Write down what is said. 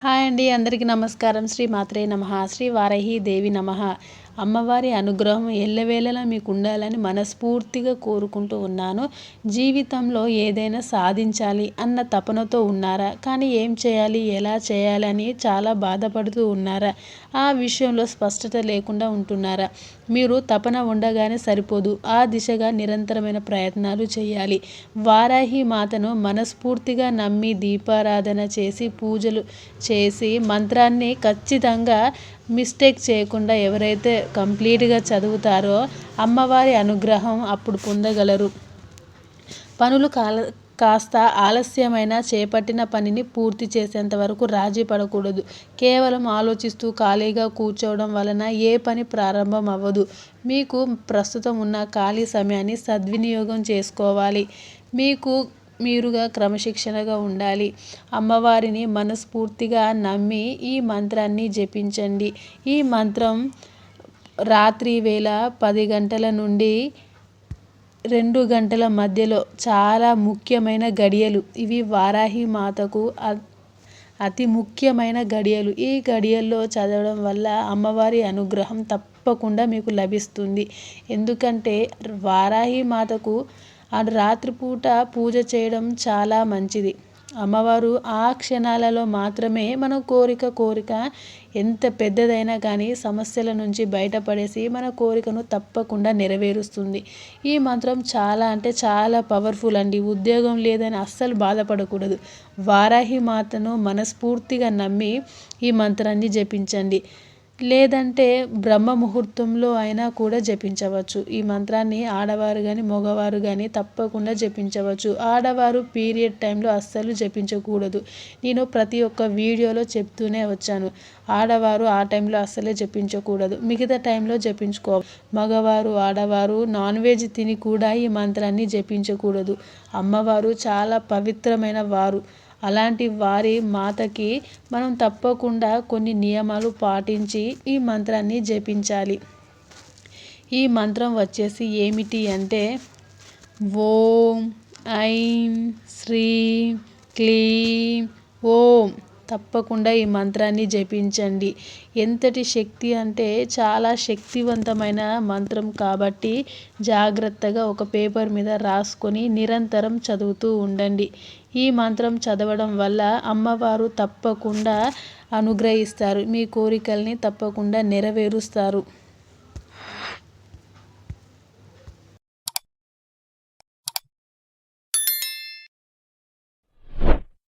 Hi అండి, అందరికీ నమస్కారం. శ్రీ మాత్రే నమః. శ్రీ వారాహి దేవి నమః. అమ్మవారి అనుగ్రహం ఎల్లవేళలా మీకు ఉండాలని మనస్ఫూర్తిగా కోరుకుంటూ ఉన్నాను. జీవితంలో ఏదైనా సాధించాలి అన్న తపనతో ఉన్నారా? కానీ ఏం చేయాలి, ఎలా చేయాలని చాలా బాధపడుతూ ఉన్నారా? ఆ విషయంలో స్పష్టత లేకుండా ఉంటున్నారా? మీరు తపన ఉండగానే సరిపోదు, ఆ దిశగా నిరంతరమైన ప్రయత్నాలు చేయాలి. వారాహి మాతను మనస్ఫూర్తిగా నమ్మి దీపారాధన చేసి పూజలు చేసి మంత్రాన్ని ఖచ్చితంగా మిస్టేక్ చేయకుండా ఎవరైతే కంప్లీట్గా చదువుతారో అమ్మవారి అనుగ్రహం అప్పుడు పొందగలరు. పనులు కాస్త ఆలస్యమైన చేపట్టిన పనిని పూర్తి చేసేంత వరకు రాజీ పడకూడదు. కేవలం ఆలోచిస్తూ ఖాళీగా కూర్చోవడం వలన ఏ పని ప్రారంభం అవ్వదు. మీకు ప్రస్తుతం ఉన్న ఖాళీ సమయాన్ని సద్వినియోగం చేసుకోవాలి. మీరుగా క్రమశిక్షణగా ఉండాలి. అమ్మవారిని మనస్ఫూర్తిగా నమ్మి ఈ మంత్రాన్ని జపించండి. ఈ మంత్రం రాత్రి వేళ 10 గంటల నుండి 2 గంటల మధ్యలో చాలా ముఖ్యమైన గడియలు. ఇవి వారాహి మాతకు అతి ముఖ్యమైన గడియలు. ఈ గడియల్లో చదవడం వల్ల అమ్మవారి అనుగ్రహం తప్పకుండా మీకు లభిస్తుంది. ఎందుకంటే వారాహి మాతకు రాత్రిపూట పూజ చేయడం చాలా మంచిది. అమ్మవారు ఆ క్షణాలలో మాత్రమే మన కోరిక ఎంత పెద్దదైనా కానీ సమస్యల నుంచి బయటపడేసి మన కోరికను తప్పకుండా నెరవేరుస్తుంది. ఈ మంత్రం చాలా అంటే చాలా పవర్ఫుల్ అండి. ఉద్యోగం లేదని అస్సలు బాధపడకూడదు. వారాహి మాతను మనస్ఫూర్తిగా నమ్మి ఈ మంత్రాన్ని జపించండి. లేదంటే బ్రహ్మ ముహూర్తంలో అయినా కూడా జపించవచ్చు. ఈ మంత్రాన్ని ఆడవారు కానీ మగవారు కానీ తప్పకుండా జపించవచ్చు. ఆడవారు పీరియడ్ టైంలో అస్సలు జపించకూడదు. నేను ప్రతి ఒక్క వీడియోలో చెప్తూనే వచ్చాను. ఆడవారు ఆ టైంలో అస్సలే జపించకూడదు. మిగతా టైంలో జపించుకోవాలి. మగవారు ఆడవారు నాన్ వెజ్ తిని కూడా ఈ మంత్రాన్ని జపించకూడదు. అమ్మవారు చాలా పవిత్రమైన వారు. అలాంటి వారి మాతకి మనం తప్పకుండా కొన్ని నియమాలు పాటించి ఈ మంత్రాన్ని జపించాలి. ఈ మంత్రం వచ్చేసి ఏమిటి అంటే ఓం ఐం శ్రీం క్లీం ఓం. తప్పకుండా ఈ మంత్రాన్ని జపించండి. ఎంతటి శక్తి అంటే చాలా శక్తివంతమైన మంత్రం కాబట్టి జాగ్రత్తగా ఒక పేపర్ మీద రాసుకొని నిరంతరం చదువుతూ ఉండండి. ఈ మంత్రం చదవడం వల్ల అమ్మవారు తప్పకుండా అనుగ్రహిస్తారు. మీ కోరికల్ని తప్పకుండా నెరవేరుస్తారు.